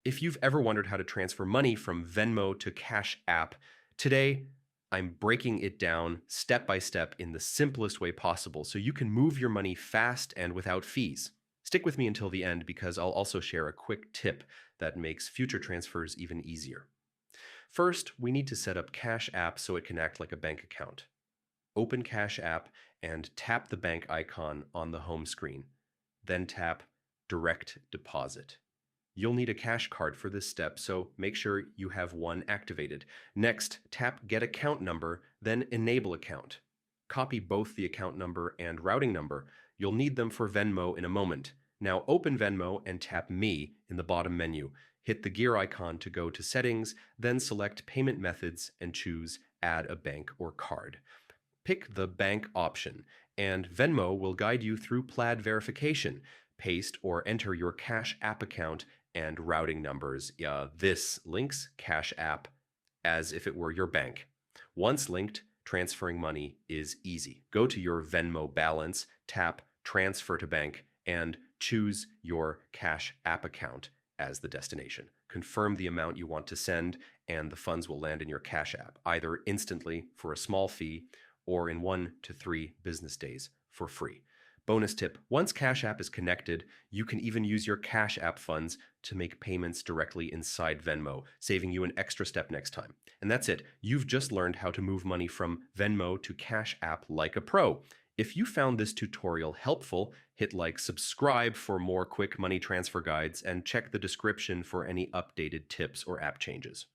If you've ever wondered how to transfer money from Venmo to Cash App, today I'm breaking it down step by step in the simplest way possible so you can move your money fast and without fees. Stick with me until the end because I'll also share a quick tip that makes future transfers even easier. First, we need to set up Cash App so it can act like a bank account. Open Cash App and tap the bank icon on the home screen. Then tap Direct Deposit. You'll need a cash card for this step, so make sure you have one activated. Next, tap Get Account Number, then Enable Account. Copy both the account number and routing number. You'll need them for Venmo in a moment. Now open Venmo and tap Me in the bottom menu. Hit the gear icon to go to Settings, then select Payment Methods and choose Add a Bank or Card. Pick the bank option, and Venmo will guide you through Plaid verification. Paste or enter your Cash App account and routing numbers. This links Cash App as if it were your bank. Once linked, transferring money is easy. Go to your Venmo balance, tap Transfer to Bank, and choose your Cash App account as the destination. Confirm the amount you want to send, and the funds will land in your Cash App, either instantly for a small fee or in 1 to 3 business days for free. Bonus tip, once Cash App is connected, you can even use your Cash App funds to make payments directly inside Venmo, saving you an extra step next time. And that's it. You've just learned how to move money from Venmo to Cash App like a pro. If you found this tutorial helpful, hit like, subscribe for more quick money transfer guides, and check the description for any updated tips or app changes.